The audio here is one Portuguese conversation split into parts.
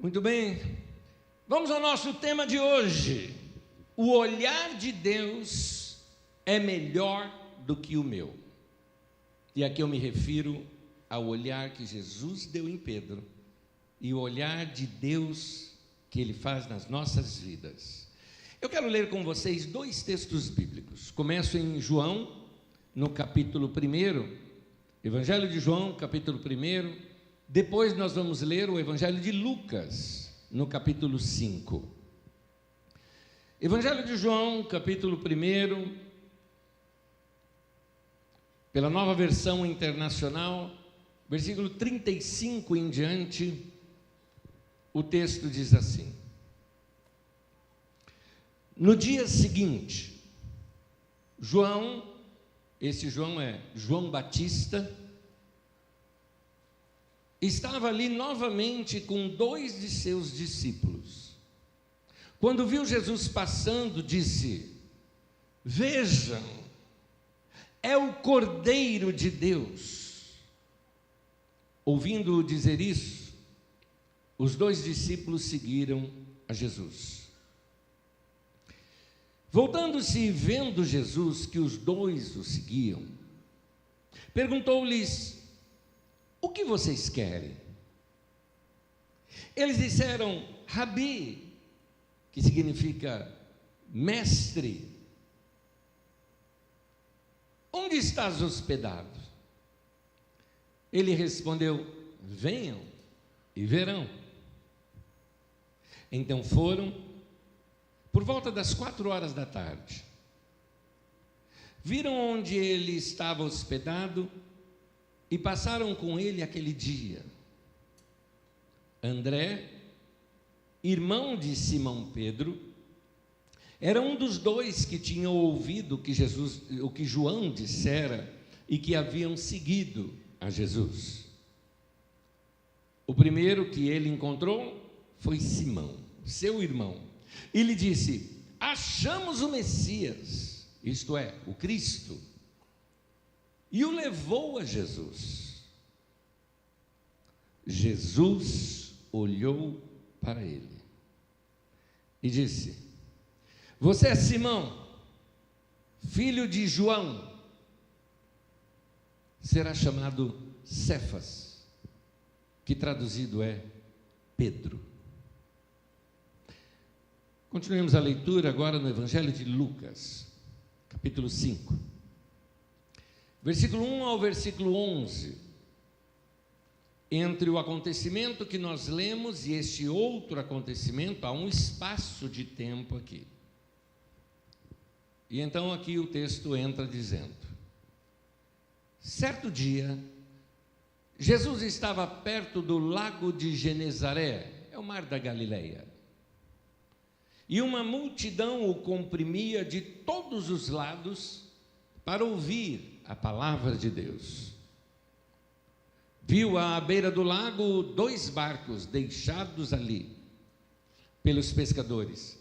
Muito bem, vamos ao nosso tema de hoje. O olhar de Deus é melhor do que o meu. E aqui eu me refiro ao olhar que Jesus deu em Pedro e o olhar de Deus que Ele faz nas nossas vidas. Eu quero ler com vocês dois textos bíblicos. Começo em João, no capítulo 1, Evangelho de João, capítulo 1. Depois nós vamos ler o Evangelho de Lucas, no capítulo 5. Evangelho de João, capítulo 1, pela Nova Versão Internacional, versículo 35 em diante, o texto diz assim: no dia seguinte, João, esse João é João Batista, estava ali novamente com 2 de seus discípulos. Quando viu Jesus passando, disse: vejam, é o Cordeiro de Deus. Ouvindo-o dizer isso, os 2 discípulos seguiram a Jesus. Voltando-se e vendo Jesus que os 2 o seguiam, perguntou-lhes: o que vocês querem? Eles disseram: Rabi, que significa mestre, onde estás hospedado? Ele respondeu: venham e verão. Então foram, por volta das 4 da tarde, viram onde ele estava hospedado e passaram com ele aquele dia. André, irmão de Simão Pedro, era um dos 2 que tinham ouvido o que João dissera e que haviam seguido a Jesus. O primeiro que ele encontrou foi Simão, seu irmão, e lhe disse: achamos o Messias, isto é, o Cristo. E o levou a Jesus. Jesus olhou para ele e disse: você é Simão, filho de João, será chamado Cefas, que traduzido é Pedro. Continuemos a leitura agora no Evangelho de Lucas, capítulo 5. Versículo 1 ao versículo 11, entre o acontecimento que nós lemos e este outro acontecimento, há um espaço de tempo aqui. E então aqui o texto entra dizendo: certo dia, Jesus estava perto do lago de Genezaré, é o mar da Galileia, e uma multidão o comprimia de todos os lados para ouvir a palavra de Deus. Viu à beira do lago 2 barcos deixados ali pelos pescadores,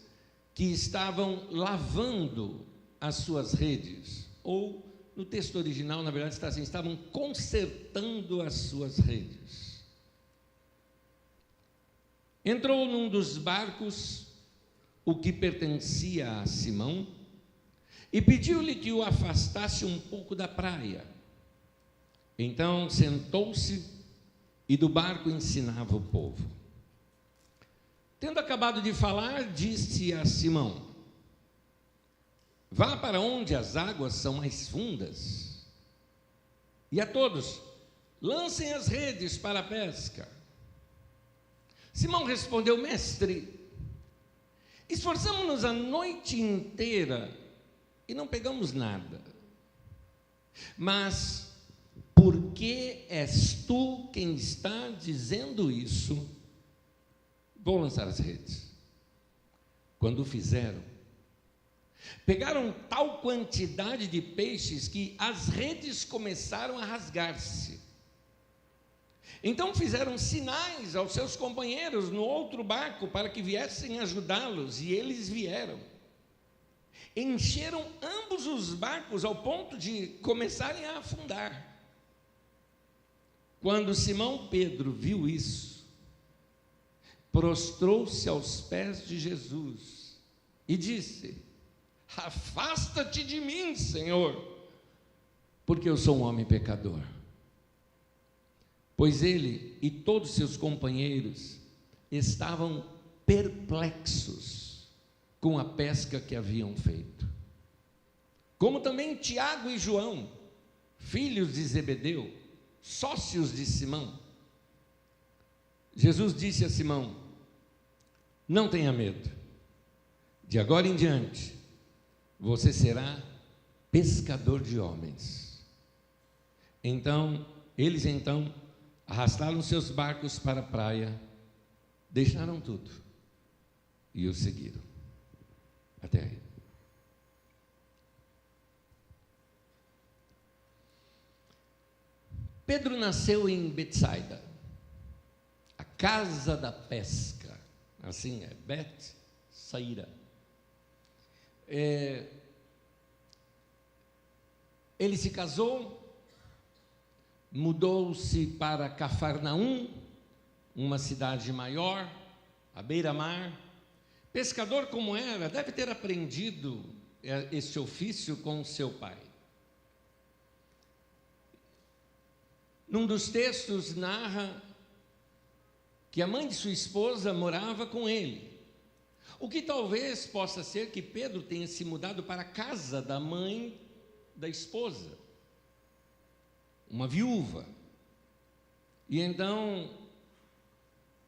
que estavam lavando as suas redes, ou no texto original, na verdade, está assim: estavam consertando as suas redes. Entrou num dos barcos, o que pertencia a Simão, e pediu-lhe que o afastasse um pouco da praia. Então sentou-se e do barco ensinava o povo. Tendo acabado de falar, disse a Simão: vá para onde as águas são mais fundas, e a todos: lancem as redes para a pesca. Simão respondeu: mestre, esforçamo-nos a noite inteira e não pegamos nada. Mas por que és tu quem está dizendo isso? Vou lançar as redes. Quando o fizeram, pegaram tal quantidade de peixes que as redes começaram a rasgar-se. Então fizeram sinais aos seus companheiros no outro barco para que viessem ajudá-los, e eles vieram. Encheram ambos os barcos ao ponto de começarem a afundar. Quando Simão Pedro viu isso, prostrou-se aos pés de Jesus e disse: afasta-te de mim, Senhor, porque eu sou um homem pecador. Pois ele e todos seus companheiros estavam perplexos com a pesca que haviam feito. Como também Tiago e João, filhos de Zebedeu, sócios de Simão. Jesus disse a Simão: não tenha medo, de agora em diante você será pescador de homens. Eles arrastaram seus barcos para a praia, deixaram tudo e o seguiram. Até aí. Pedro nasceu em Betsaida, a casa da pesca, assim é, Betsaida. Ele se casou, mudou-se para Cafarnaum, uma cidade maior, à beira-mar. Pescador como era, deve ter aprendido esse ofício com seu pai. Num dos textos narra que a mãe de sua esposa morava com ele. O que talvez possa ser que Pedro tenha se mudado para a casa da mãe da esposa, uma viúva. E então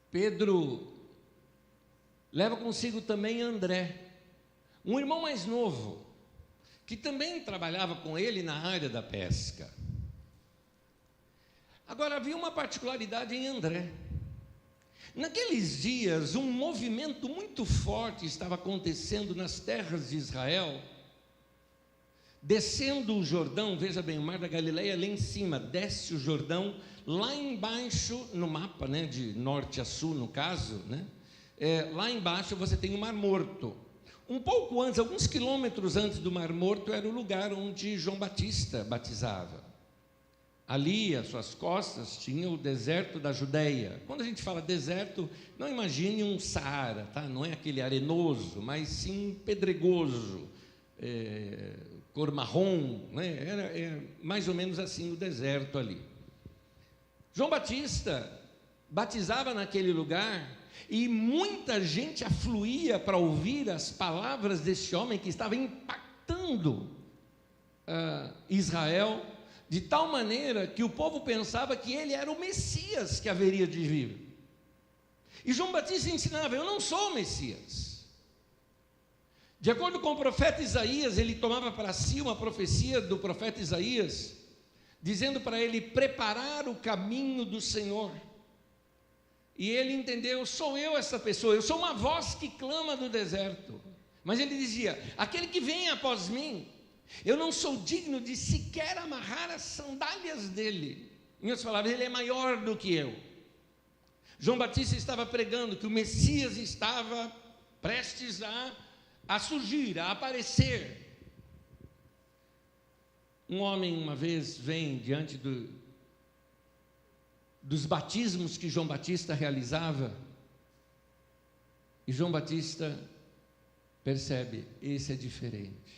Pedro leva consigo também André, um irmão mais novo, que também trabalhava com ele na área da pesca. Agora, havia uma particularidade em André. Naqueles dias, um movimento muito forte estava acontecendo nas terras de Israel, descendo o Jordão. Veja bem, o Mar da Galileia lá em cima, desce o Jordão, lá embaixo, no mapa, né, de norte a sul, no caso, né, lá embaixo você tem o Mar Morto. Um pouco antes, alguns quilômetros antes do Mar Morto, era o lugar onde João Batista batizava. Ali, às suas costas, tinha o deserto da Judeia. Quando a gente fala deserto, não imagine um Saara, tá? Não é aquele arenoso, mas sim pedregoso, cor marrom, né? Era mais ou menos assim o deserto ali. João Batista batizava naquele lugar e muita gente afluía para ouvir as palavras desse homem que estava impactando Israel, de tal maneira que o povo pensava que ele era o Messias que haveria de vir. E João Batista ensinava: eu não sou o Messias. De acordo com o profeta Isaías, ele tomava para si uma profecia do profeta Isaías, dizendo para ele preparar o caminho do Senhor. E ele entendeu: sou eu essa pessoa, eu sou uma voz que clama do deserto. Mas ele dizia: aquele que vem após mim, eu não sou digno de sequer amarrar as sandálias dele. Em outras palavras, ele é maior do que eu. João Batista estava pregando que o Messias estava prestes a surgir, a aparecer. Um homem uma vez vem diante dos batismos que João Batista realizava, e João Batista percebe: esse é diferente.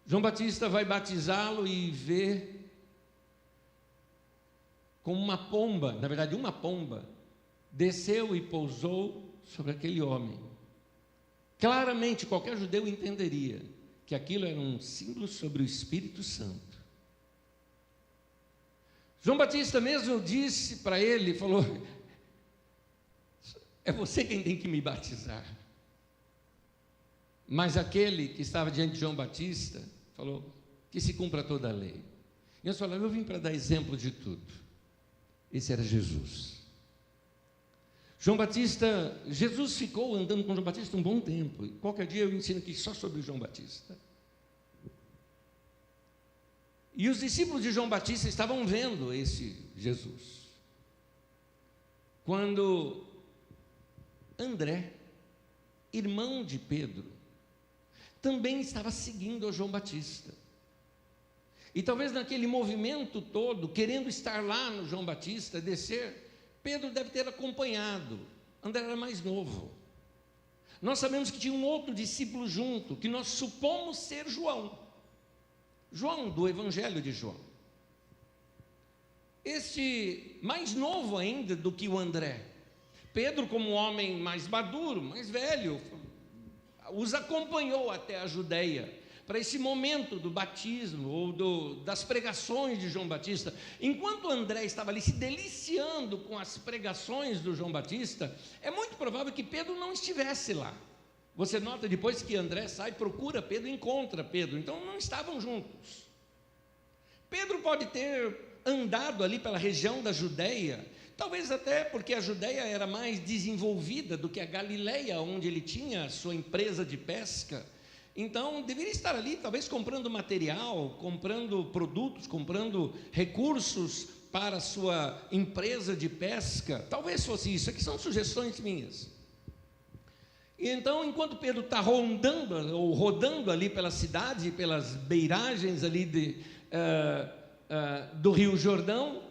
João Batista vai batizá-lo e vê como uma pomba, na verdade uma pomba, desceu e pousou sobre aquele homem. Claramente qualquer judeu entenderia que aquilo era um símbolo sobre o Espírito Santo. João Batista mesmo disse para ele, falou: é você quem tem que me batizar. Mas aquele que estava diante de João Batista falou: que se cumpra toda a lei. E eles falaram: eu vim para dar exemplo de tudo. Esse era Jesus. Jesus ficou andando com João Batista um bom tempo. E qualquer dia eu ensino aqui só sobre João Batista. E os discípulos de João Batista estavam vendo esse Jesus. Quando André, irmão de Pedro, também estava seguindo a João Batista. E talvez naquele movimento todo, querendo estar lá no João Batista, descer, Pedro deve ter acompanhado. André era mais novo. Nós sabemos que tinha um outro discípulo junto, que nós supomos ser João. João, do Evangelho de João. Este mais novo ainda do que o André. Pedro, como um homem mais maduro, mais velho, os acompanhou até a Judeia, para esse momento do batismo, ou das pregações de João Batista. Enquanto André estava ali se deliciando com as pregações do João Batista, é muito provável que Pedro não estivesse lá. Você nota depois que André sai, procura Pedro, encontra Pedro, então não estavam juntos. Pedro pode ter andado ali pela região da Judeia, talvez até porque a Judeia era mais desenvolvida do que a Galileia, onde ele tinha a sua empresa de pesca. Então, deveria estar ali, talvez comprando material, comprando produtos, comprando recursos para a sua empresa de pesca. Talvez fosse isso. Aqui são sugestões minhas. E então, enquanto Pedro está rodando ali pela cidade, pelas beiragens ali do Rio Jordão,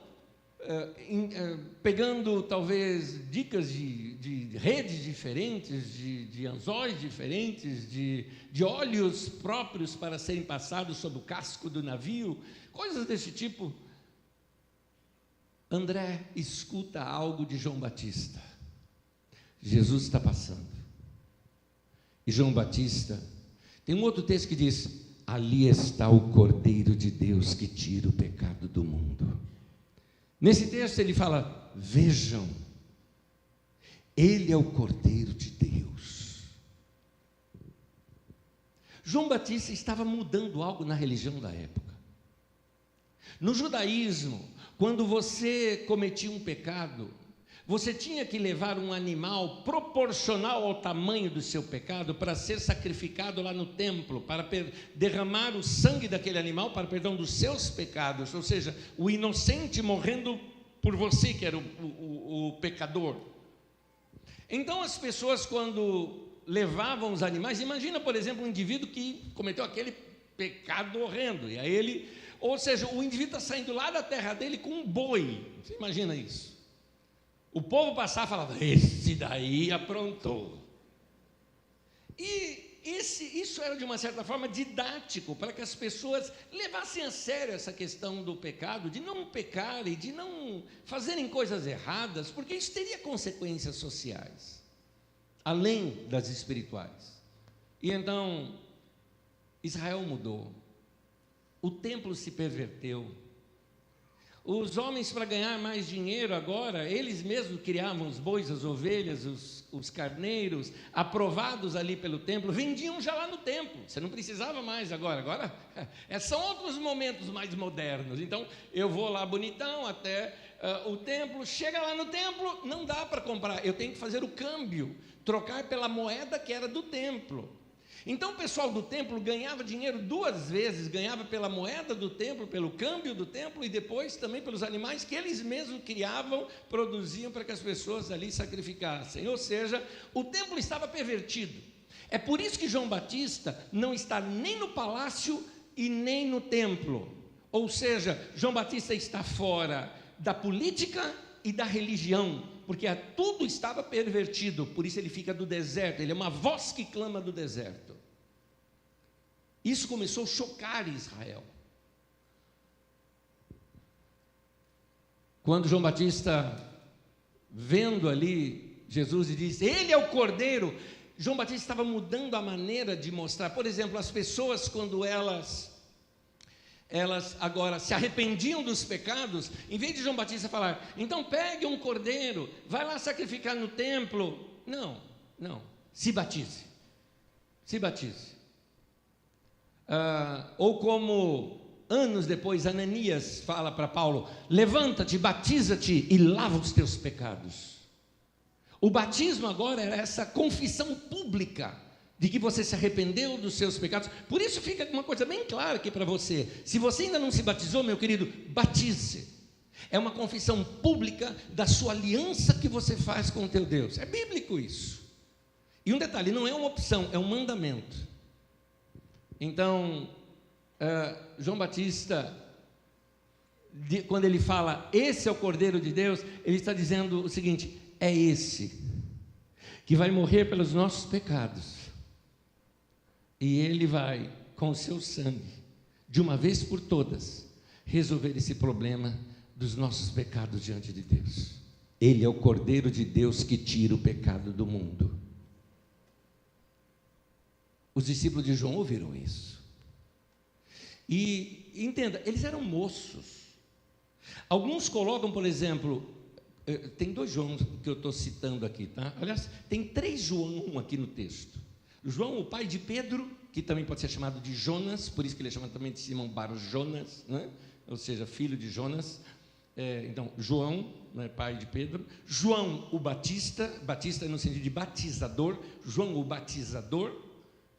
pegando talvez dicas de redes diferentes, de anzóis diferentes, de óleos próprios para serem passados sobre o casco do navio, coisas desse tipo. André escuta algo de João Batista. Jesus está passando. E João Batista, tem um outro texto que diz: ali está o Cordeiro de Deus que tira o pecado do mundo. Nesse texto ele fala: vejam, ele é o Cordeiro de Deus. João Batista estava mudando algo na religião da época. No judaísmo, quando você cometia um pecado, você tinha que levar um animal proporcional ao tamanho do seu pecado para ser sacrificado lá no templo, para derramar o sangue daquele animal para perdão dos seus pecados, ou seja, o inocente morrendo por você, que era o pecador. Então as pessoas, quando levavam os animais, imagina, por exemplo, um indivíduo que cometeu aquele pecado horrendo, e aí ele, ou seja, o indivíduo está saindo lá da terra dele com um boi. Você imagina isso? O povo passava e falava: esse daí aprontou. E isso era de uma certa forma didático, para que as pessoas levassem a sério essa questão do pecado, de não pecarem, de não fazerem coisas erradas, porque isso teria consequências sociais, além das espirituais. E então, Israel mudou, o templo se perverteu. Os homens, para ganhar mais dinheiro agora, eles mesmos criavam os bois, as ovelhas, os carneiros, aprovados ali pelo templo, vendiam já lá no templo. Você não precisava mais agora são outros momentos mais modernos. Então, eu vou lá bonitão até o templo, chega lá no templo, não dá para comprar, eu tenho que fazer o câmbio, trocar pela moeda que era do templo. Então o pessoal do templo ganhava dinheiro duas vezes, ganhava pela moeda do templo, pelo câmbio do templo, e depois também pelos animais que eles mesmos criavam, produziam para que as pessoas ali sacrificassem. Ou seja, o templo estava pervertido. É por isso que João Batista não está nem no palácio e nem no templo. Ou seja, João Batista está fora da política e da religião, porque tudo estava pervertido. Por isso ele fica do deserto, ele é uma voz que clama do deserto. Isso começou a chocar Israel. Quando João Batista, vendo ali Jesus, e diz: ele é o Cordeiro, João Batista estava mudando a maneira de mostrar. Por exemplo, as pessoas, quando elas agora se arrependiam dos pecados, em vez de João Batista falar: então pegue um cordeiro, vai lá sacrificar no templo, não, se batize. Ou como anos depois Ananias fala para Paulo: levanta-te, batiza-te e lava os teus pecados. O batismo agora era essa confissão pública de que você se arrependeu dos seus pecados. Por isso fica uma coisa bem clara aqui para você: se você ainda não se batizou, meu querido, batize. É uma confissão pública da sua aliança que você faz com o teu Deus. É bíblico isso. E um detalhe, não é uma opção, é um mandamento. Então, João Batista quando ele fala, esse é o Cordeiro de Deus, ele está dizendo o seguinte: é esse que vai morrer pelos nossos pecados, e ele vai, com o seu sangue, de uma vez por todas, resolver esse problema dos nossos pecados diante de Deus. Ele é o Cordeiro de Deus que tira o pecado do mundo. Os discípulos de João ouviram isso. E entenda, eles eram moços. Alguns colocam, por exemplo, tem 2 João que eu estou citando aqui, tá? Aliás, tem 3 João aqui no texto. João, o pai de Pedro, que também pode ser chamado de Jonas, por isso que ele é chamado também de Simão Bar Jonas, né? Ou seja, filho de Jonas. Então, João, né, pai de Pedro. João o Batista, Batista no sentido de batizador, João o batizador.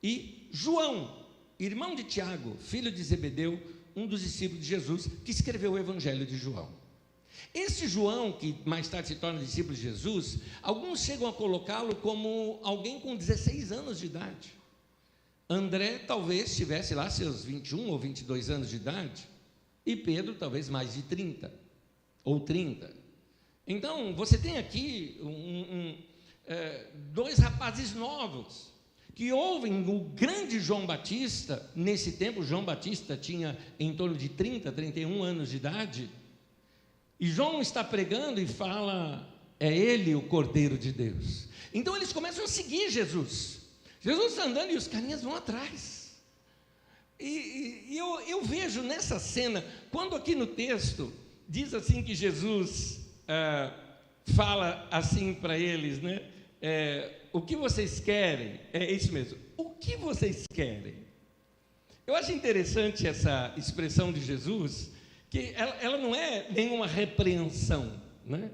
E João, irmão de Tiago, filho de Zebedeu, um dos discípulos de Jesus, que escreveu o Evangelho de João. Esse João, que mais tarde se torna discípulo de Jesus, alguns chegam a colocá-lo como alguém com 16 anos de idade. André talvez tivesse lá seus 21 ou 22 anos de idade, e Pedro talvez mais de 30, ou 30. Então, você tem aqui 2 rapazes novos, que ouvem o grande João Batista. Nesse tempo, João Batista tinha em torno de 30, 31 anos de idade, e João está pregando e fala, é ele o Cordeiro de Deus. Então eles começam a seguir Jesus. Jesus está andando e os carinhas vão atrás. E eu vejo nessa cena, quando aqui no texto, diz assim que Jesus fala assim para eles, né? O que vocês querem? É isso mesmo. O que vocês querem? Eu acho interessante essa expressão de Jesus, que ela não é nenhuma repreensão, né?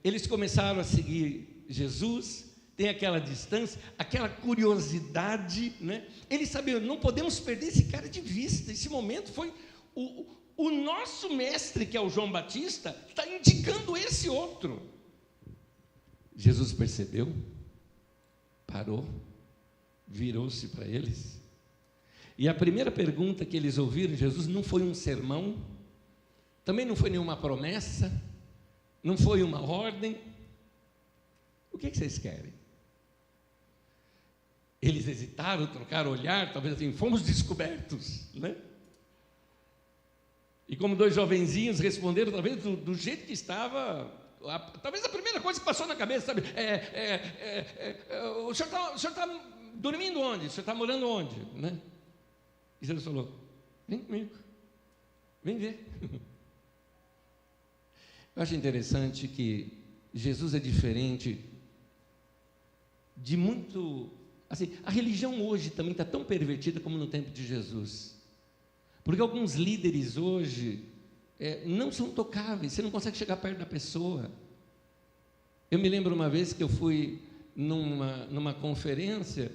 Eles começaram a seguir Jesus, tem aquela distância, aquela curiosidade, né? Eles sabiam, não podemos perder esse cara de vista. Esse momento foi o nosso mestre, que é o João Batista, está indicando esse outro. Jesus percebeu, parou, virou-se para eles, e a primeira pergunta que eles ouviram de Jesus não foi um sermão, também não foi nenhuma promessa, não foi uma ordem. O que vocês querem? Eles hesitaram, trocaram olhar, talvez assim, fomos descobertos, né? E como 2 jovenzinhos responderam, talvez do jeito que estava, talvez a primeira coisa que passou na cabeça, sabe? O senhor está dormindo onde? O senhor está morando onde? Né? E Jesus falou, vem comigo, vem ver. Eu acho interessante que Jesus é diferente de muito, assim, a religião hoje também está tão pervertida como no tempo de Jesus, porque alguns líderes hoje não são tocáveis, você não consegue chegar perto da pessoa. Eu me lembro uma vez que eu fui numa conferência,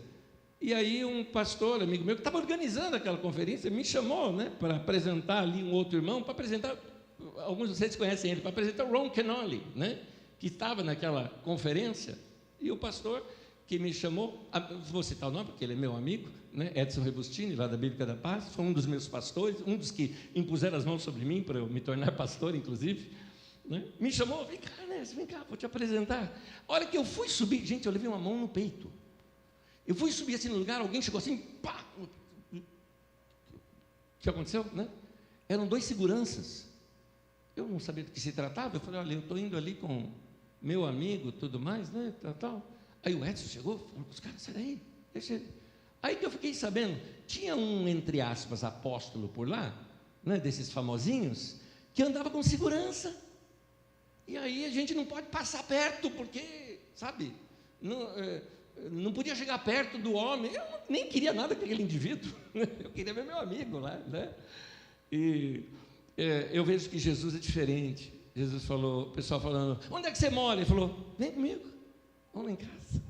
e aí um pastor, amigo meu, que estava organizando aquela conferência, me chamou, né, para apresentar ali um outro irmão, para apresentar, alguns de vocês conhecem ele, para apresentar o Ron Kenoly, né, que estava naquela conferência, e o pastor que me chamou, vou citar o nome, porque ele é meu amigo, né, Edson Rebustini, lá da Bíblica da Paz, foi um dos meus pastores, um dos que impuseram as mãos sobre mim, para eu me tornar pastor, inclusive, né, me chamou, vem cá, Nés, vem cá, vou te apresentar. A hora que eu fui subir, gente, eu levei uma mão no peito, eu fui subir assim no lugar, alguém chegou assim, pá, o que aconteceu, né? Eram 2 seguranças, eu não sabia do que se tratava, eu falei, olha, eu estou indo ali com meu amigo, tudo mais, né, tal. Aí o Edson chegou, falou para os caras, sai daí, deixa ele. Aí que eu fiquei sabendo, tinha um, entre aspas, apóstolo por lá, né, desses famosinhos, que andava com segurança, e aí a gente não pode passar perto, porque, sabe, não podia chegar perto do homem. Eu nem queria nada com aquele indivíduo, eu queria ver meu amigo lá, né? E eu vejo que Jesus é diferente. Jesus falou, o pessoal falando, onde é que você mora? Ele falou, vem comigo, vamos lá em casa.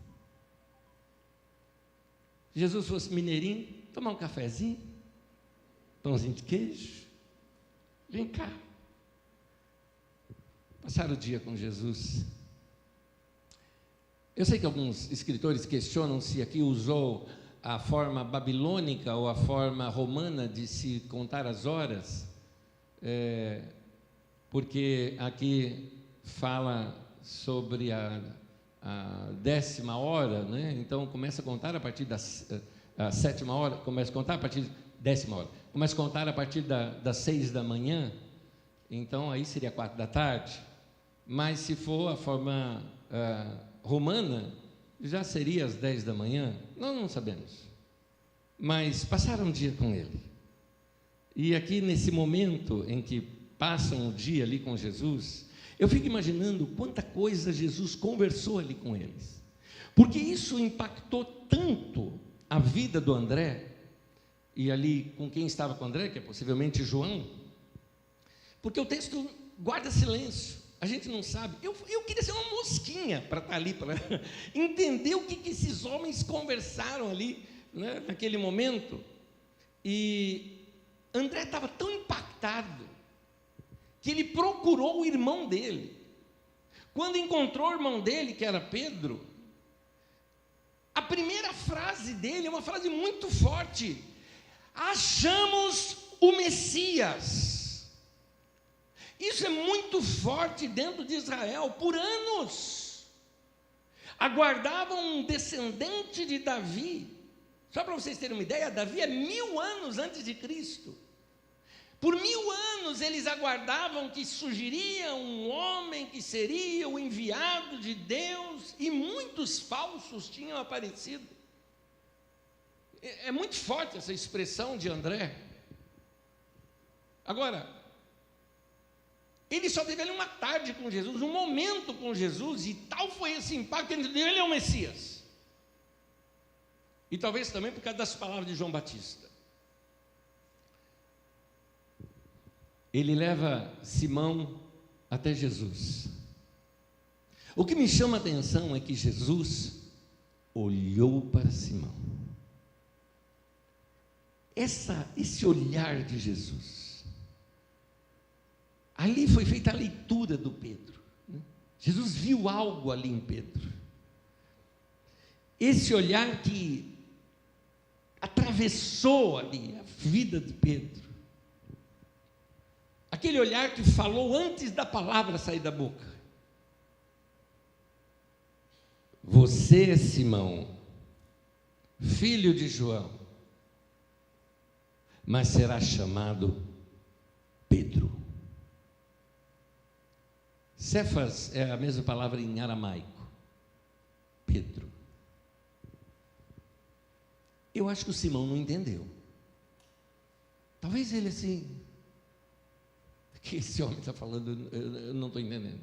Jesus fosse mineirinho, tomar um cafezinho, pãozinho de queijo, vem cá. Passar o dia com Jesus. Eu sei que alguns escritores questionam se aqui usou a forma babilônica ou a forma romana de se contar as horas. porque aqui fala sobre a 10ª hora, né? Então começa a contar a partir a 7ª hora, começa a contar a partir da 10ª hora, começa a contar a partir das 6 da manhã, então aí seria 4 da tarde, mas se for a forma romana, já seria às 10 da manhã, nós não sabemos, mas passaram um dia com ele, e aqui nesse momento em que passam o dia ali com Jesus, eu fico imaginando quanta coisa Jesus conversou ali com eles, porque isso impactou tanto a vida do André, e ali com quem estava com o André, que é possivelmente João, porque o texto guarda silêncio, a gente não sabe. Eu queria ser uma mosquinha para estar ali, para entender o que esses homens conversaram ali, né, naquele momento. E André estava tão impactado que ele procurou o irmão dele. Quando encontrou o irmão dele, que era Pedro, a primeira frase dele é uma frase muito forte: achamos o Messias. Isso é muito forte dentro de Israel. Por anos aguardavam um descendente de Davi. Só para vocês terem uma ideia, Davi é 1000 anos antes de Cristo. Por 1000 anos eles aguardavam que surgiria um homem que seria o enviado de Deus, e muitos falsos tinham aparecido. É muito forte essa expressão de André. Agora, ele só teve ali uma tarde com Jesus, um momento com Jesus, e tal foi esse impacto que ele é o Messias. E talvez também por causa das palavras de João Batista. Ele leva Simão até Jesus. O que me chama a atenção é que Jesus olhou para Simão. Esse olhar de Jesus. Ali foi feita a leitura do Pedro, né? Jesus viu algo ali em Pedro. Esse olhar que atravessou ali a vida de Pedro. Aquele olhar que falou antes da palavra sair da boca. Você é Simão, filho de João, mas será chamado Pedro. Cefas é a mesma palavra em aramaico, Pedro. Eu acho que o Simão não entendeu. Talvez ele assim, o que esse homem está falando, eu não estou entendendo.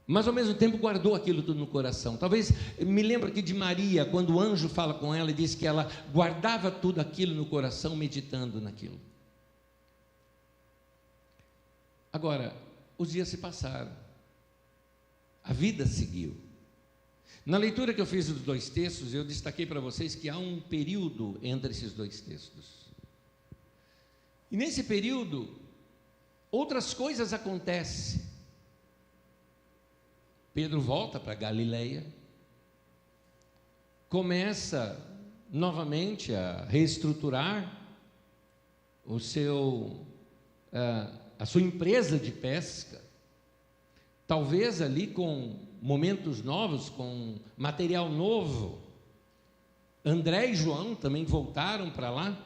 Mas ao mesmo tempo guardou aquilo tudo no coração. Talvez, me lembro aqui de Maria, quando o anjo fala com ela e diz que ela guardava tudo aquilo no coração, meditando naquilo. Agora, os dias se passaram, a vida seguiu. Na leitura que eu fiz dos 2 textos, eu destaquei para vocês que há um período entre esses 2 textos. E nesse período, outras coisas acontecem. Pedro volta para Galileia, começa novamente a reestruturar a sua empresa de pesca, talvez ali com momentos novos, com material novo. André e João também voltaram para lá.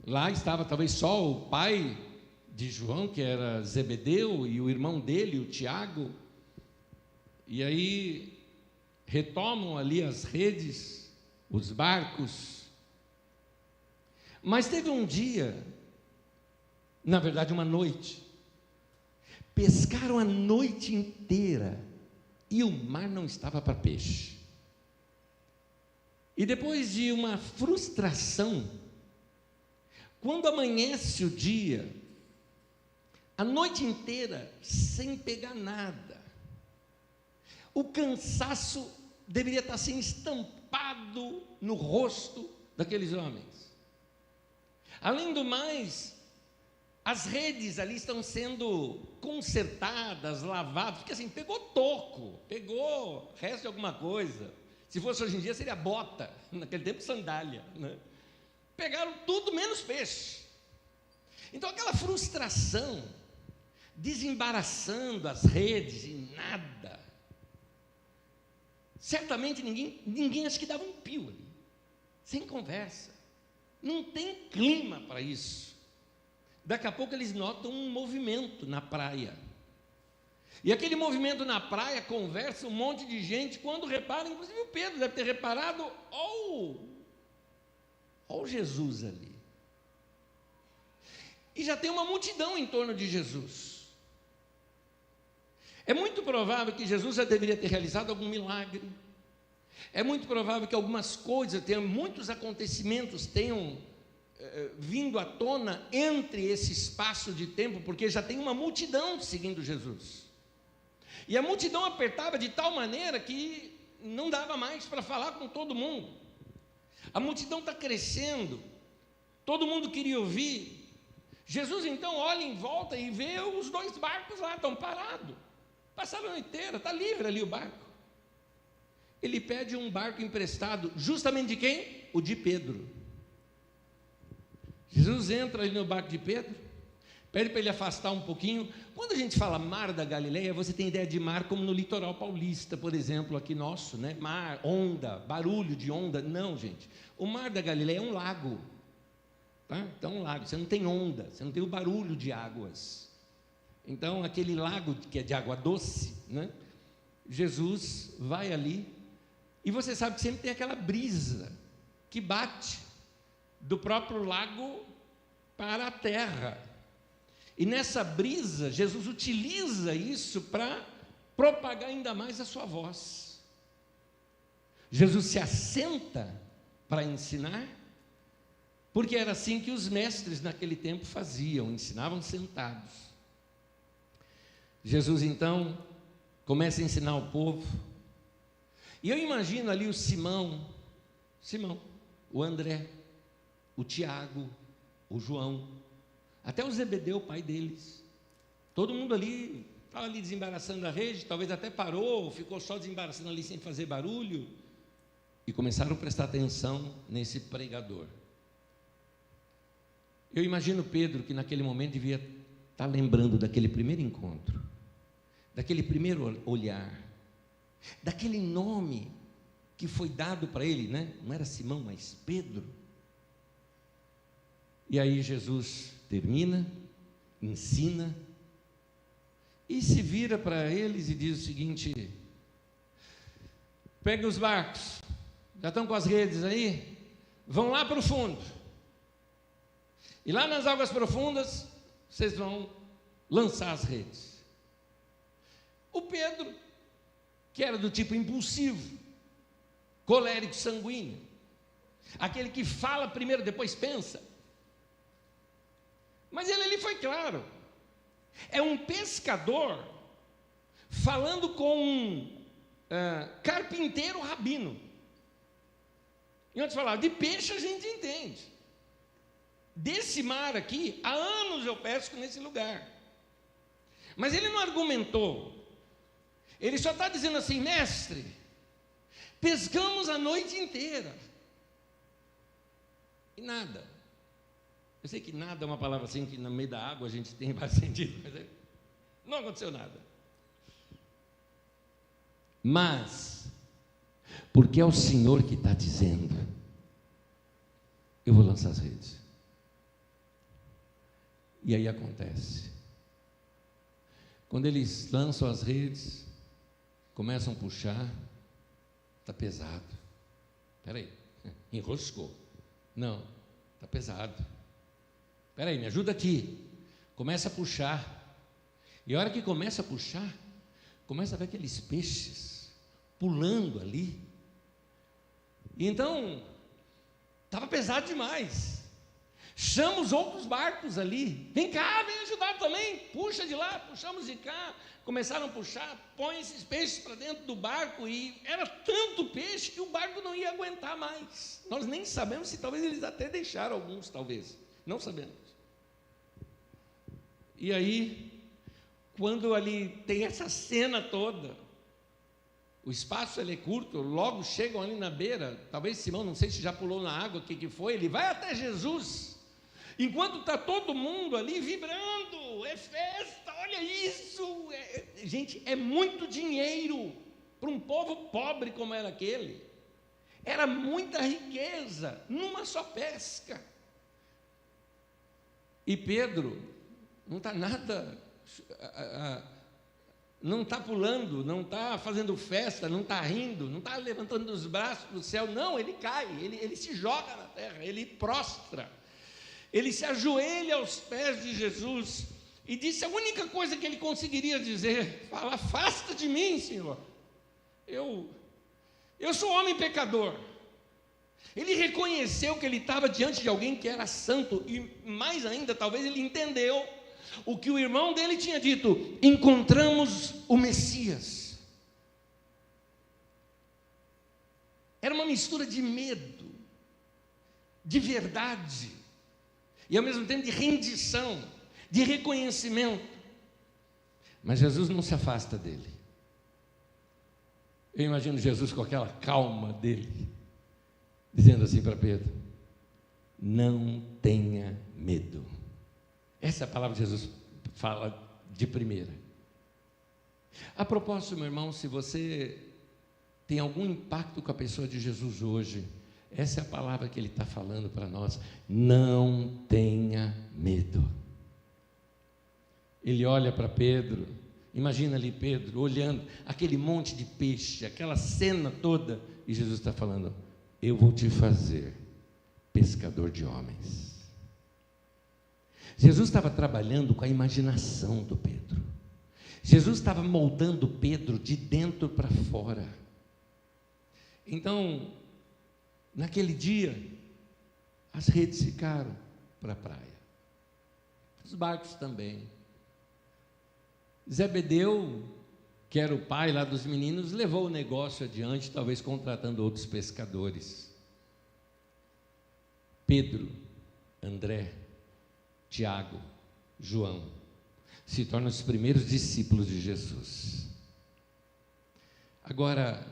Lá estava talvez só o pai de João, que era Zebedeu, e o irmão dele, o Tiago. E aí retomam ali as redes, os barcos. Mas teve um dia, na verdade uma noite, pescaram a noite inteira e o mar não estava para peixe. E depois de uma frustração, quando amanhece o dia, a noite inteira sem pegar nada, o cansaço deveria estar assim estampado no rosto daqueles homens. Além do mais, as redes ali estão sendo consertadas, lavadas, porque assim, pegou toco, pegou resto de alguma coisa. Se fosse hoje em dia seria bota, naquele tempo sandália, né? Pegaram tudo menos peixe. Então aquela frustração, desembaraçando as redes e nada. Certamente ninguém acho que dava um pio ali, sem conversa. Não tem clima para isso. Daqui a pouco eles notam um movimento na praia. E aquele movimento na praia, conversa um monte de gente, quando repara, inclusive o Pedro deve ter reparado, olha Jesus ali. E já tem uma multidão em torno de Jesus. É muito provável que Jesus já deveria ter realizado algum milagre. É muito provável que algumas coisas, muitos acontecimentos tenham vindo à tona entre esse espaço de tempo, porque já tem uma multidão seguindo Jesus. E a multidão apertava de tal maneira que não dava mais para falar com todo mundo. A multidão está crescendo, todo mundo queria ouvir. Jesus então olha em volta e vê os 2 barcos lá, estão parados. Passaram a noite inteira, está livre ali o barco. Ele pede um barco emprestado, justamente de quem? O de Pedro. Jesus entra ali no barco de Pedro, pede para ele afastar um pouquinho. Quando a gente fala mar da Galileia, você tem ideia de mar como no litoral paulista, por exemplo, aqui nosso, né? Mar, onda, barulho de onda. Não, gente. O mar da Galileia é um lago. Tá? Então, um lago, você não tem onda, você não tem o barulho de águas. Então, aquele lago que é de água doce, né? Jesus vai ali, e você sabe que sempre tem aquela brisa que bate do próprio lago para a terra. E nessa brisa, Jesus utiliza isso para propagar ainda mais a sua voz. Jesus se assenta para ensinar, porque era assim que os mestres naquele tempo faziam, ensinavam sentados. Jesus então começa a ensinar o povo, e eu imagino ali o Simão, o André, o Tiago, o João, até o Zebedeu, o pai deles, todo mundo ali, estava ali desembaraçando a rede, talvez até parou, ficou só desembaraçando ali sem fazer barulho, e começaram a prestar atenção nesse pregador. Eu imagino Pedro, que naquele momento devia estar lembrando daquele primeiro encontro, daquele primeiro olhar, daquele nome que foi dado para ele, né? Não era Simão, mas Pedro. E aí Jesus termina, ensina, e se vira para eles e diz o seguinte: peguem os barcos, já estão com as redes aí, vão lá para o fundo, e lá nas águas profundas, vocês vão lançar as redes. O Pedro, que era do tipo impulsivo, colérico, sanguíneo, aquele que fala primeiro, depois pensa, mas ele ali foi claro, é um pescador falando com um carpinteiro rabino. E antes falava, de peixe a gente entende, desse mar aqui, há anos eu pesco nesse lugar, mas ele não argumentou, ele só está dizendo assim: mestre, pescamos a noite inteira, e nada. Eu sei que nada é uma palavra assim, que no meio da água a gente tem vários sentidos, mas não aconteceu nada. Mas, porque é o Senhor que está dizendo, eu vou lançar as redes. E aí acontece. Quando eles lançam as redes, começam a puxar, está pesado. Espera aí, enroscou. Não, está pesado. Espera aí, me ajuda aqui. Começa a puxar. E a hora que começa a puxar, começa a ver aqueles peixes pulando ali. E então, estava pesado demais. Chama os outros barcos ali. Vem cá, vem ajudar também. Puxa de lá, puxamos de cá. Começaram a puxar, põe esses peixes para dentro do barco. E era tanto peixe que o barco não ia aguentar mais. Nós nem sabemos se talvez eles até deixaram alguns, talvez. Não sabemos. E aí, quando ali tem essa cena toda, o espaço ele é curto, logo chegam ali na beira, talvez Simão, não sei se já pulou na água, o que foi, ele vai até Jesus, enquanto está todo mundo ali vibrando, é festa, olha isso, gente, é muito dinheiro para um povo pobre como era aquele, era muita riqueza numa só pesca. E Pedro não está nada, não está pulando, não está fazendo festa, não está rindo, não está levantando os braços para o céu, não, ele cai, ele se joga na terra, ele prostra, ele se ajoelha aos pés de Jesus e disse a única coisa que ele conseguiria dizer: fala, afasta de mim, Senhor, eu sou homem pecador. Ele reconheceu que ele estava diante de alguém que era santo, e mais ainda, talvez ele entendeu o que o irmão dele tinha dito: encontramos o Messias. Era uma mistura de medo, de verdade, e ao mesmo tempo de rendição, de reconhecimento. Mas Jesus não se afasta dele. Eu imagino Jesus com aquela calma dele, dizendo assim para Pedro: não tenha medo. Essa é a palavra que Jesus fala de primeira. A propósito, meu irmão, se você tem algum impacto com a pessoa de Jesus hoje, essa é a palavra que ele está falando para nós: não tenha medo. Ele olha para Pedro, imagina ali Pedro olhando aquele monte de peixe, aquela cena toda, e Jesus está falando: eu vou te fazer pescador de homens. Jesus estava trabalhando com a imaginação do Pedro. Jesus estava moldando Pedro de dentro para fora. Então, naquele dia, as redes ficaram para a praia, os barcos também. Zebedeu, que era o pai lá dos meninos, levou o negócio adiante, talvez contratando outros pescadores. Pedro, André, Tiago, João se tornam os primeiros discípulos de Jesus. Agora,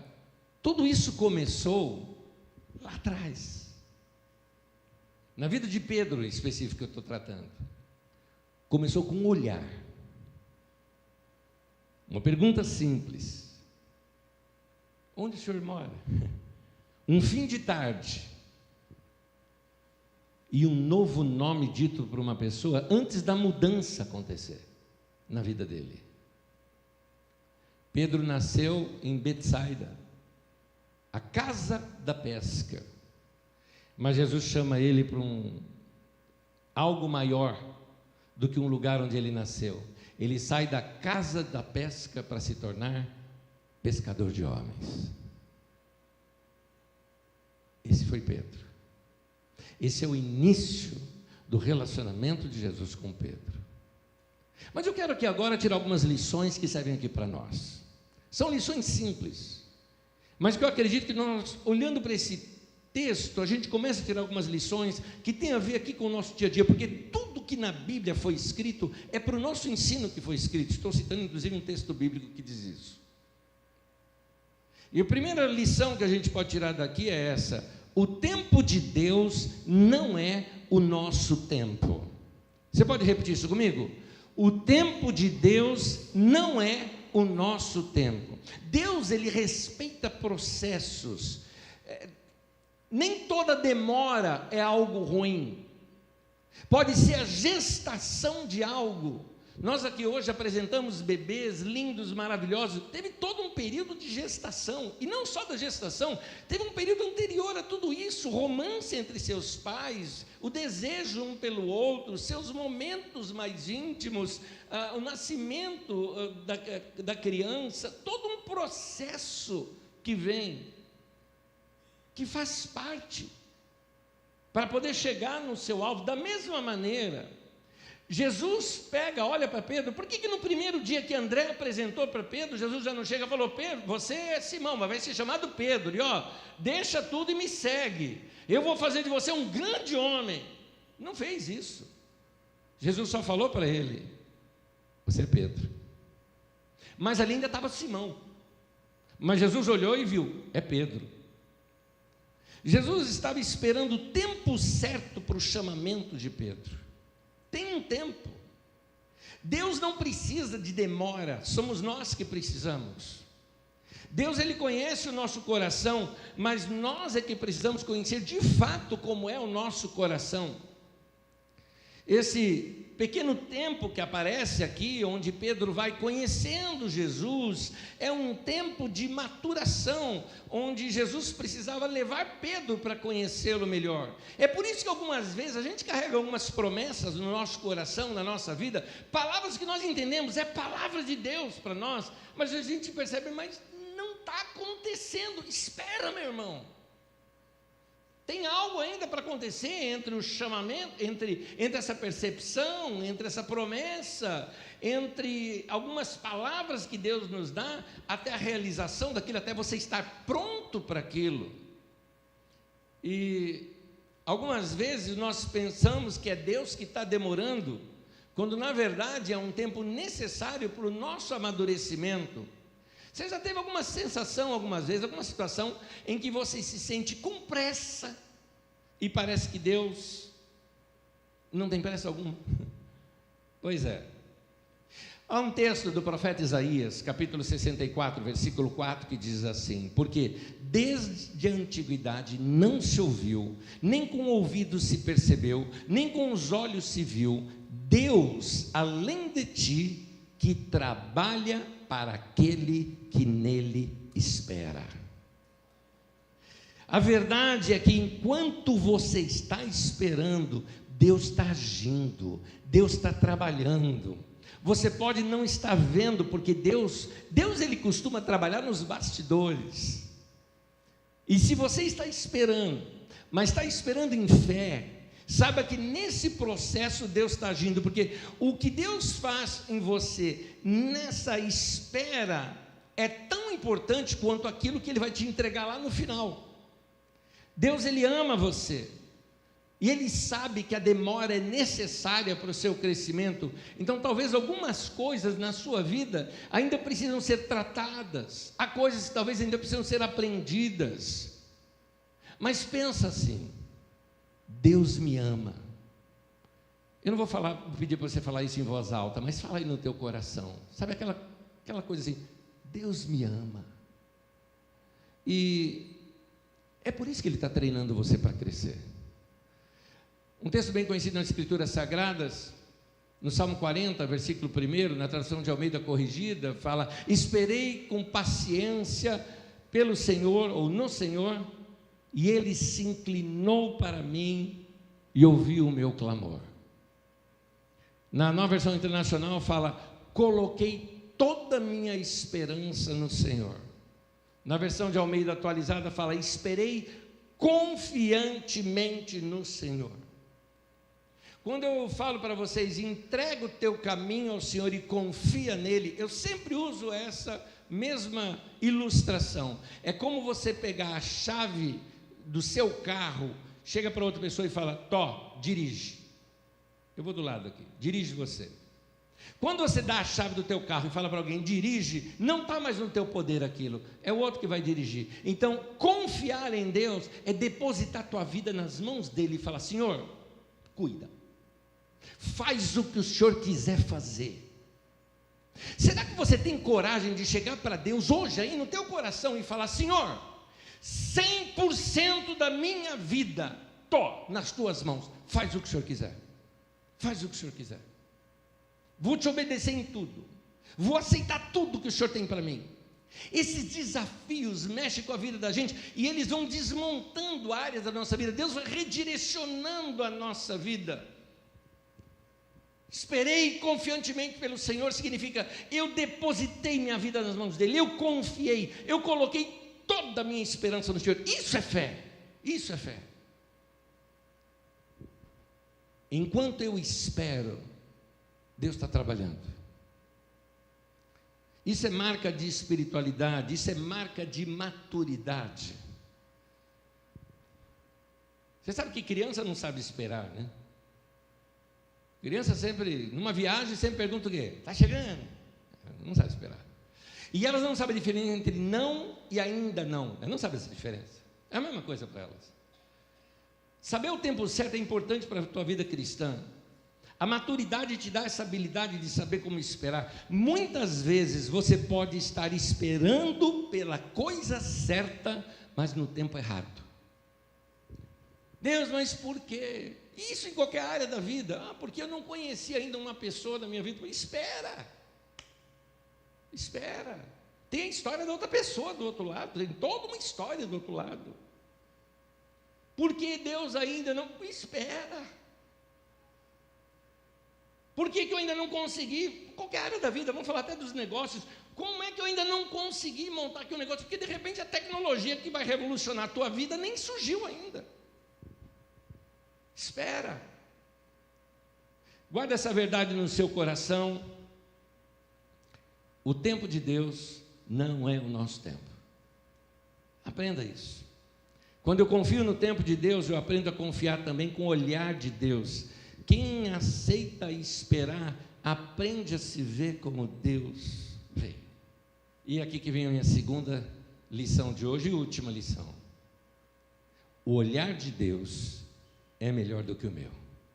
tudo isso começou lá atrás. Na vida de Pedro, em específico, que eu estou tratando, começou com um olhar. Uma pergunta simples: onde o senhor mora? Um fim de tarde e um novo nome dito por uma pessoa antes da mudança acontecer na vida dele. Pedro nasceu em Betsaida, a casa da pesca, mas Jesus chama ele para algo maior do que um lugar onde ele nasceu. Ele sai da casa da pesca para se tornar pescador de homens. Esse foi Pedro. Esse é o início do relacionamento de Jesus com Pedro. Mas eu quero aqui agora tirar algumas lições que servem aqui para nós. São lições simples, mas que eu acredito que nós, olhando para esse texto, a gente começa a tirar algumas lições que tem a ver aqui com o nosso dia a dia, porque tudo que na Bíblia foi escrito é para o nosso ensino que foi escrito. Estou citando inclusive um texto bíblico que diz isso. E a primeira lição que a gente pode tirar daqui é essa: o tempo de Deus não é o nosso tempo. Você pode repetir isso comigo? O tempo de Deus não é o nosso tempo. Deus, ele respeita processos. Nem toda demora é algo ruim. Pode ser a gestação de algo. Nós aqui hoje apresentamos bebês lindos, maravilhosos. Teve todo um período de gestação, e não só da gestação, teve um período anterior a tudo isso, romance entre seus pais, o desejo um pelo outro, seus momentos mais íntimos, o nascimento da criança, todo um processo que vem, que faz parte, para poder chegar no seu alvo. Da mesma maneira, Jesus pega, olha para Pedro. Por que no primeiro dia que André apresentou para Pedro, Jesus já não chega e falou: Pedro, você é Simão, mas vai ser chamado Pedro, e deixa tudo e me segue, eu vou fazer de você um grande homem. Não fez isso. Jesus só falou para ele: você é Pedro. Mas ali ainda estava Simão, mas Jesus olhou e viu: é Pedro. Jesus estava esperando o tempo certo para o chamamento de Pedro. Tem um tempo. Deus não precisa de demora, somos nós que precisamos. Deus, Ele conhece o nosso coração, mas nós é que precisamos conhecer de fato como é o nosso coração. Esse pequeno tempo que aparece aqui, onde Pedro vai conhecendo Jesus, é um tempo de maturação, onde Jesus precisava levar Pedro para conhecê-lo melhor. É por isso que algumas vezes a gente carrega algumas promessas no nosso coração, na nossa vida, palavras que nós entendemos, é palavra de Deus para nós, mas a gente percebe, mas não está acontecendo. Espera, meu irmão. Tem algo ainda para acontecer entre o chamamento, entre essa percepção, entre essa promessa, entre algumas palavras que Deus nos dá, até a realização daquilo, até você estar pronto para aquilo. E algumas vezes nós pensamos que é Deus que está demorando, quando na verdade é um tempo necessário para o nosso amadurecimento. Você já teve alguma sensação, algumas vezes, alguma situação em que você se sente com pressa e parece que Deus não tem pressa alguma? Pois é. Há um texto do profeta Isaías, capítulo 64, versículo 4, que diz assim: porque desde a antiguidade não se ouviu, nem com o ouvido se percebeu, nem com os olhos se viu, Deus, além de ti, que trabalha para aquele que nele espera. A verdade é que enquanto você está esperando, Deus está agindo, Deus está trabalhando. Você pode não estar vendo, porque Deus ele costuma trabalhar nos bastidores. E se você está esperando, mas está esperando em fé, saiba que nesse processo Deus está agindo, porque o que Deus faz em você nessa espera é tão importante quanto aquilo que Ele vai te entregar lá no final. Deus, Ele ama você, e Ele sabe que a demora é necessária para o seu crescimento. Então talvez algumas coisas na sua vida ainda precisam ser tratadas, há coisas que talvez ainda precisam ser aprendidas, mas pensa assim: Deus me ama. Eu não vou pedir para você falar isso em voz alta, mas fala aí no teu coração. Sabe aquela coisa assim: Deus me ama. E é por isso que Ele está treinando você para crescer. Um texto bem conhecido nas Escrituras Sagradas, no Salmo 40, versículo 1, na tradução de Almeida Corrigida, fala: esperei com paciência pelo Senhor, ou no Senhor, e Ele se inclinou para mim e ouviu o meu clamor. Na Nova Versão Internacional fala: coloquei toda a minha esperança no Senhor. Na versão de Almeida Atualizada fala: esperei confiantemente no Senhor. Quando eu falo para vocês, entrega o teu caminho ao Senhor e confia nele, eu sempre uso essa mesma ilustração. É como você pegar a chave do seu carro, chega para outra pessoa e fala: Tó, dirige. Eu vou do lado aqui, dirige você. Quando você dá a chave do teu carro e fala para alguém: dirige, não está mais no teu poder aquilo, é o outro que vai dirigir. Então, confiar em Deus é depositar a tua vida nas mãos dele e falar: Senhor, cuida, faz o que o Senhor quiser fazer. Será que você tem coragem de chegar para Deus hoje aí no teu coração e falar: Senhor, 100% da minha vida estou nas tuas mãos, faz o que o Senhor quiser, faz o que o Senhor quiser, vou te obedecer em tudo, vou aceitar tudo que o Senhor tem para mim. Esses desafios mexem com a vida da gente e eles vão desmontando áreas da nossa vida. Deus vai redirecionando a nossa vida. Esperei confiantemente pelo Senhor significa: eu depositei minha vida nas mãos dele, eu confiei, eu coloquei toda a minha esperança no Senhor. Isso é fé, isso é fé. Enquanto eu espero, Deus está trabalhando. Isso é marca de espiritualidade, isso é marca de maturidade. Você sabe que criança não sabe esperar, né? Criança sempre, numa viagem, sempre pergunta o quê? Está chegando? Não sabe esperar. E elas não sabem a diferença entre não e ainda não. Elas não sabem essa diferença. É a mesma coisa para elas. Saber o tempo certo é importante para a tua vida cristã. A maturidade te dá essa habilidade de saber como esperar. Muitas vezes você pode estar esperando pela coisa certa, mas no tempo errado. Deus, mas por quê? Isso em qualquer área da vida. Porque eu não conheci ainda uma pessoa da minha vida. Espera. Tem a história da outra pessoa do outro lado. Tem toda uma história do outro lado. Porque Deus ainda não... Espera. Por que eu ainda não consegui, qualquer área da vida, vamos falar até dos negócios, como é que eu ainda não consegui montar aqui um negócio? Porque de repente a tecnologia que vai revolucionar a tua vida nem surgiu ainda. Espera. Guarda essa verdade no seu coração. O tempo de Deus não é o nosso tempo. Aprenda isso. Quando eu confio no tempo de Deus, eu aprendo a confiar também com o olhar de Deus. Quem aceita esperar, aprende a se ver como Deus vê. E aqui que vem a minha segunda lição de hoje e última lição. O olhar de Deus é melhor do que o meu,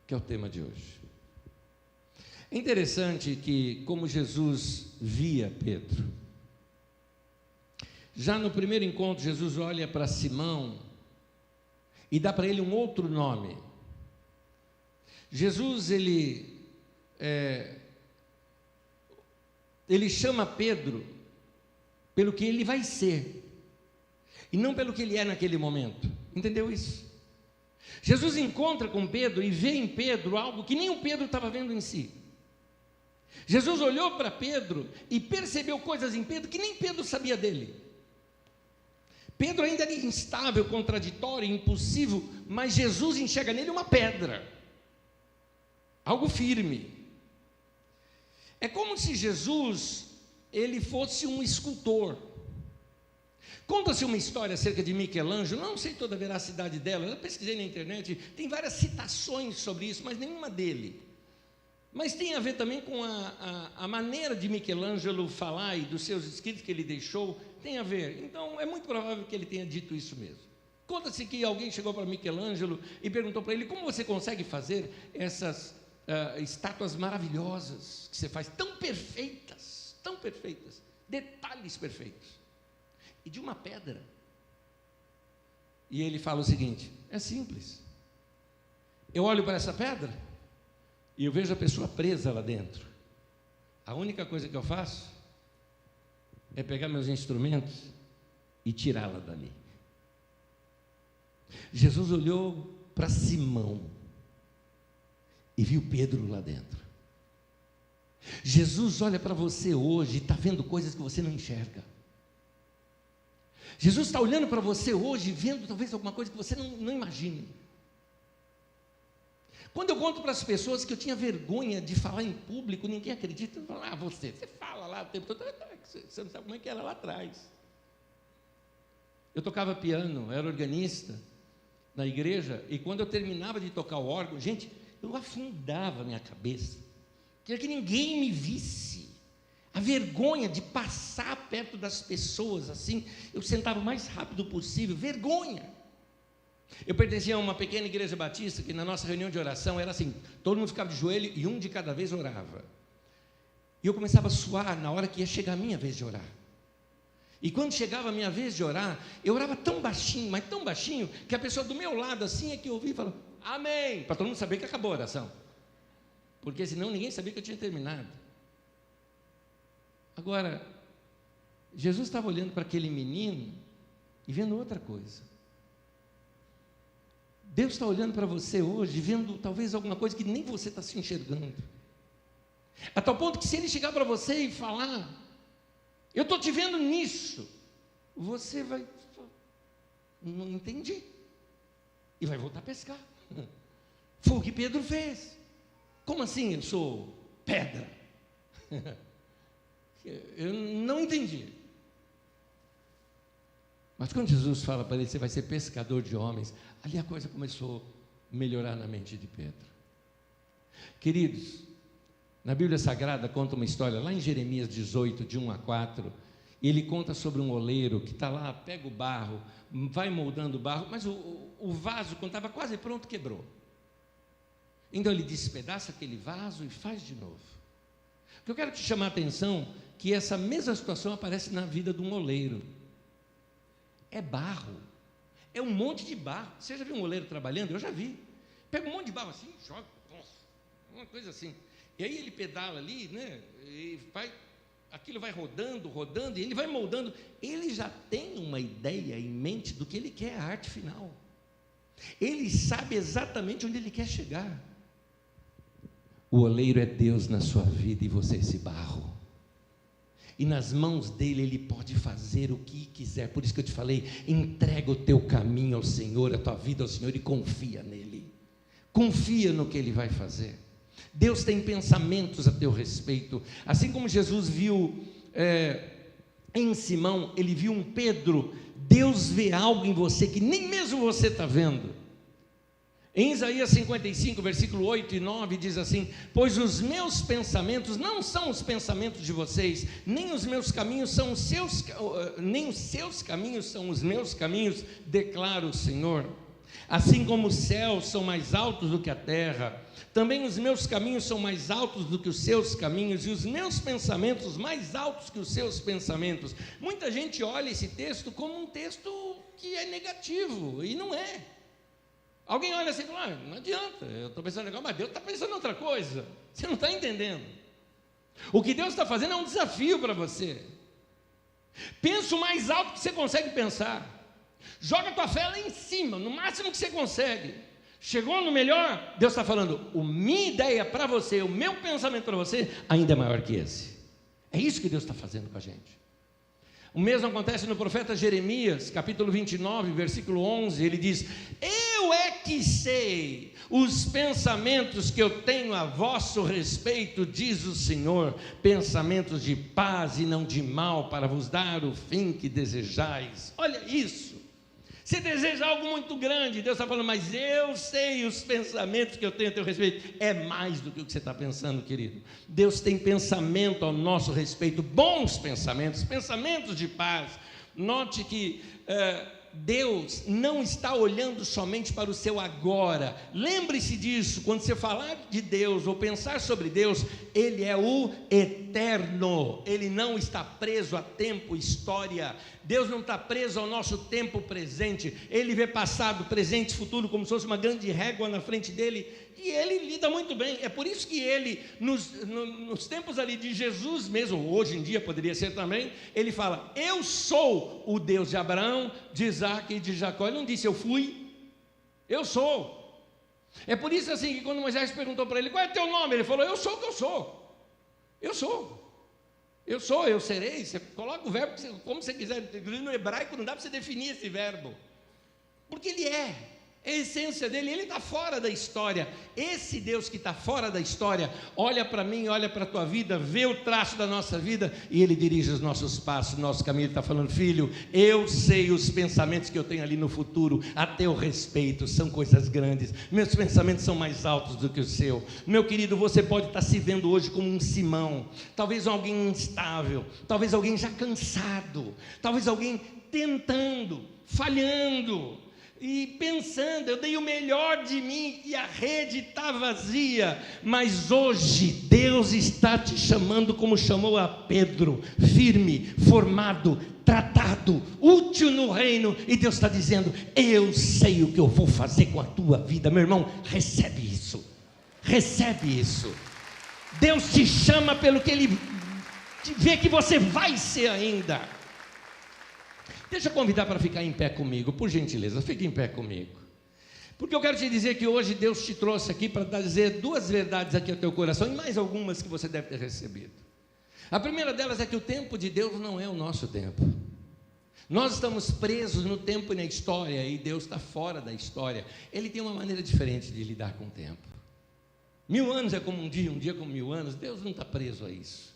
que é o tema de hoje. É interessante que, como Jesus via Pedro, já no primeiro encontro, Jesus olha para Simão e dá para ele um outro nome. Jesus, ele chama Pedro pelo que ele vai ser, e não pelo que ele é naquele momento. Entendeu isso? Jesus encontra com Pedro e vê em Pedro algo que nem o Pedro estava vendo em si. Jesus olhou para Pedro e percebeu coisas em Pedro que nem Pedro sabia dele. Pedro ainda era instável, contraditório, impulsivo, mas Jesus enxerga nele uma pedra. Algo firme. É como se Jesus, ele fosse um escultor. Conta-se uma história acerca de Michelangelo, não sei toda a veracidade dela, eu pesquisei na internet, tem várias citações sobre isso, mas nenhuma dele. Mas tem a ver também com a maneira de Michelangelo falar e dos seus escritos que ele deixou, tem a ver. Então, é muito provável que ele tenha dito isso mesmo. Conta-se que alguém chegou para Michelangelo e perguntou para ele, como você consegue fazer essas estátuas maravilhosas que você faz, tão perfeitas, detalhes perfeitos, e de uma pedra. E ele fala o seguinte: é simples, eu olho para essa pedra e eu vejo a pessoa presa lá dentro. A única coisa que eu faço é pegar meus instrumentos e tirá-la dali. Jesus olhou para Simão e viu Pedro lá dentro. Jesus olha para você hoje e está vendo coisas que você não enxerga. Jesus está olhando para você hoje e vendo talvez alguma coisa que você não imagine. Quando eu conto para as pessoas que eu tinha vergonha de falar em público, ninguém acredita. Eu falo, você fala lá o tempo todo, você não sabe como é que era lá atrás. Eu tocava piano, era organista na igreja, e quando eu terminava de tocar o órgão, gente, eu afundava a minha cabeça, queria que ninguém me visse. A vergonha de passar perto das pessoas assim, eu sentava o mais rápido possível, vergonha. Eu pertencia a uma pequena igreja batista, que na nossa reunião de oração era assim, todo mundo ficava de joelho e um de cada vez orava. E eu começava a suar na hora que ia chegar a minha vez de orar. E quando chegava a minha vez de orar, eu orava tão baixinho, mas tão baixinho, que a pessoa do meu lado assim é que eu ouvia e falava, amém, para todo mundo saber que acabou a oração, porque senão ninguém sabia que eu tinha terminado. Agora, Jesus estava olhando para aquele menino e vendo outra coisa. Deus está olhando para você hoje, vendo talvez alguma coisa que nem você está se enxergando, a tal ponto que se ele chegar para você e falar, eu estou te vendo nisso, você vai, não entendi, e vai voltar a pescar. Foi o que Pedro fez. Como assim eu sou pedra? Eu não entendi. Mas quando Jesus fala para ele, você vai ser pescador de homens, ali a coisa começou a melhorar na mente de Pedro. Queridos, na Bíblia Sagrada conta uma história, lá em Jeremias 18, de 1 a 4, E ele conta sobre um oleiro que está lá, pega o barro, vai moldando o barro, mas o vaso, quando estava quase pronto, quebrou. Então ele despedaça aquele vaso e faz de novo. Porque eu quero te chamar a atenção que essa mesma situação aparece na vida de um oleiro. É barro, é um monte de barro. Você já viu um oleiro trabalhando? Eu já vi. Pega um monte de barro assim, joga, nossa, uma coisa assim. E aí ele pedala ali, né? E vai, aquilo vai rodando, rodando, e ele vai moldando. Ele já tem uma ideia em mente do que ele quer, a arte final. Ele sabe exatamente onde ele quer chegar. O oleiro é Deus na sua vida e você é esse barro. E nas mãos dele ele pode fazer o que quiser. Por isso que eu te falei, entrega o teu caminho ao Senhor, a tua vida ao Senhor e confia nele. Confia no que ele vai fazer. Deus tem pensamentos a teu respeito. Assim como Jesus viu em Simão, ele viu um Pedro. Deus vê algo em você que nem mesmo você está vendo. Em Isaías 55, versículo 8 e 9, diz assim: pois os meus pensamentos não são os pensamentos de vocês, nem os meus caminhos são os seus, nem os seus caminhos são os meus caminhos, declara o Senhor. Assim como os céus são mais altos do que a terra, também os meus caminhos são mais altos do que os seus caminhos, e os meus pensamentos mais altos que os seus pensamentos. Muita gente olha esse texto como um texto que é negativo, e não é. Alguém olha assim e fala: não adianta, eu estou pensando legal, mas Deus está pensando em outra coisa. Você não está entendendo. O que Deus está fazendo é um desafio para você. Pensa o mais alto que você consegue pensar. Joga a tua fé lá em cima, no máximo que você consegue. Chegou no melhor, Deus está falando: a minha ideia para você, o meu pensamento para você, ainda é maior que esse. É isso que Deus está fazendo com a gente. O mesmo acontece no profeta Jeremias, capítulo 29, versículo 11, ele diz: eu é que sei os pensamentos que eu tenho a vosso respeito, diz o Senhor, pensamentos de paz e não de mal, para vos dar o fim que desejais. Olha isso. Você deseja algo muito grande, Deus está falando: mas eu sei os pensamentos que eu tenho a teu respeito. É mais do que o que você está pensando, querido. Deus tem pensamento ao nosso respeito, bons pensamentos, pensamentos de paz. Note que Deus não está olhando somente para o seu agora. Lembre-se disso, quando você falar de Deus ou pensar sobre Deus, Ele é o eterno, Ele não está preso a tempo, história. Deus não está preso ao nosso tempo presente. Ele vê passado, presente e futuro como se fosse uma grande régua na frente dele, e Ele lida muito bem. É por isso que Ele, nos tempos ali de Jesus mesmo, hoje em dia poderia ser também, Ele fala: eu sou o Deus de Abraão, de Isaac e de Jacó. Ele não disse eu fui, eu sou. É por isso assim que quando Moisés perguntou para ele: qual é teu nome? Ele falou: eu sou o que eu sou. Eu sou. Eu sou, eu serei. Você coloca o verbo como você quiser. No hebraico não dá para você definir esse verbo, porque ele é a essência dele. Ele está fora da história. Esse Deus que está fora da história olha para mim, olha para a tua vida, vê o traço da nossa vida e Ele dirige os nossos passos, o nosso caminho. Ele está falando: filho, eu sei os pensamentos que eu tenho ali no futuro a teu respeito, são coisas grandes, meus pensamentos são mais altos do que o seu. Meu querido, você pode estar se vendo hoje como um Simão, talvez alguém instável, talvez alguém já cansado, talvez alguém tentando, falhando e pensando: eu dei o melhor de mim e a rede está vazia. Mas hoje Deus está te chamando como chamou a Pedro, firme, formado, tratado, útil no reino. E Deus está dizendo: eu sei o que eu vou fazer com a tua vida. Meu irmão, recebe isso, recebe isso. Deus te chama pelo que Ele vê que você vai ser ainda. Deixa eu convidar para ficar em pé comigo, por gentileza, fique em pé comigo. Porque eu quero te dizer que hoje Deus te trouxe aqui para dizer duas verdades aqui ao teu coração, e mais algumas que você deve ter recebido. A primeira delas é que o tempo de Deus não é o nosso tempo. Nós estamos presos no tempo e na história, e Deus está fora da história. Ele tem uma maneira diferente de lidar com o tempo. 1000 anos é como um dia como 1000 anos. Deus não está preso a isso.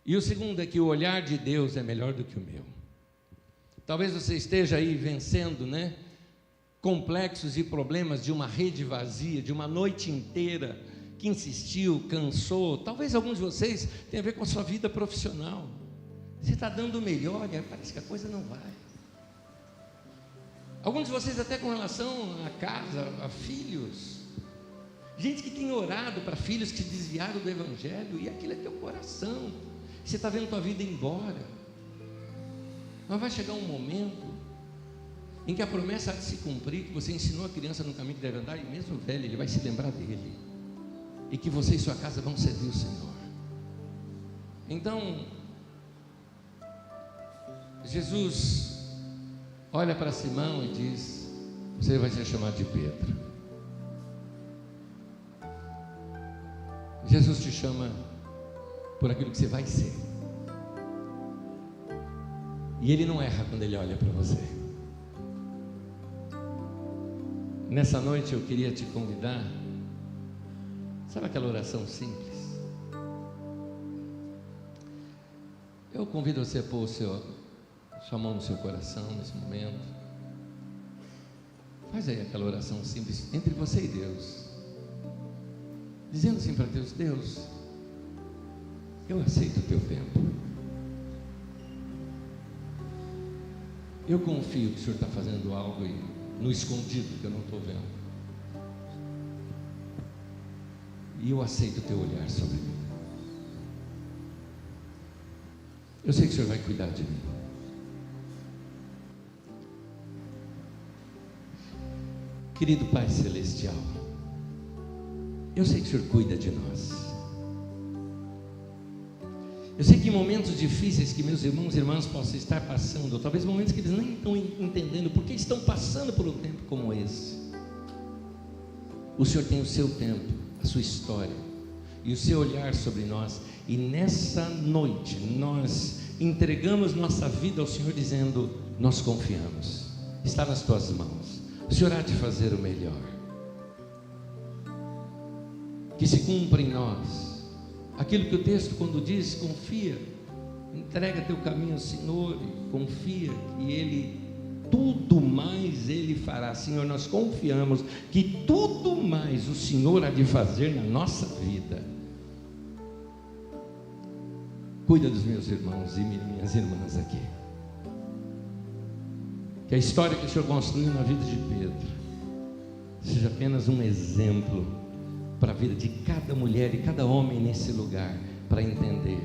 E o segundo é que o olhar de Deus é melhor do que o meu. Talvez você esteja aí vencendo, complexos e problemas de uma rede vazia, de uma noite inteira que insistiu, cansou. Talvez alguns de vocês tenham a ver com a sua vida profissional. Você está dando o melhor e parece que a coisa não vai. Alguns de vocês até com relação à casa, a filhos. Gente que tem orado para filhos que se desviaram do Evangelho, e aquilo é teu coração. Você está vendo tua vida ir embora. Mas vai chegar um momento em que a promessa há de se cumprir, que você ensinou a criança no caminho que deve andar, e mesmo velho, ele vai se lembrar dele. E que você e sua casa vão servir o Senhor. Então, Jesus olha para Simão e diz: você vai ser chamado de Pedro. Jesus te chama por aquilo que você vai ser. E Ele não erra quando Ele olha para você. Nessa noite eu queria te convidar. Sabe aquela oração simples? Eu convido você a pôr sua mão no seu coração nesse momento. Faz aí aquela oração simples entre você e Deus, dizendo assim para Deus: Deus, eu aceito o teu tempo. Eu confio que o Senhor está fazendo algo aí no escondido que eu não estou vendo. E eu aceito o teu olhar sobre mim. Eu sei que o Senhor vai cuidar de mim. Querido Pai Celestial, eu sei que o Senhor cuida de nós. Eu sei que em momentos difíceis que meus irmãos e irmãs possam estar passando, ou talvez momentos que eles nem estão entendendo porque estão passando por um tempo como esse, o Senhor tem o seu tempo, a sua história e o seu olhar sobre nós. E nessa noite nós entregamos nossa vida ao Senhor, dizendo: nós confiamos, está nas tuas mãos, o Senhor há de fazer o melhor. Que se cumpra em nós aquilo que o texto quando diz: confia, entrega teu caminho ao Senhor e confia que Ele, tudo mais Ele fará. Senhor, nós confiamos que tudo mais o Senhor há de fazer na nossa vida. Cuida dos meus irmãos e minhas irmãs aqui. Que a história que o Senhor construiu na vida de Pedro seja apenas um exemplo para a vida de cada mulher e cada homem nesse lugar, para entender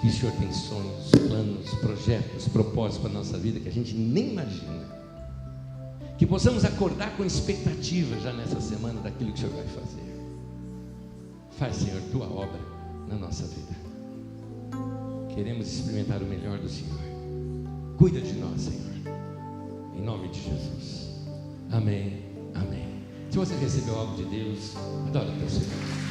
que o Senhor tem sonhos, planos, projetos, propósitos para a nossa vida que a gente nem imagina. Que possamos acordar com expectativa já nessa semana daquilo que o Senhor vai fazer. Faz, Senhor, tua obra na nossa vida. Queremos experimentar o melhor do Senhor. Cuida de nós, Senhor, em nome de Jesus. Amém, amém. Se você recebeu algo de Deus, adora o teu Senhor.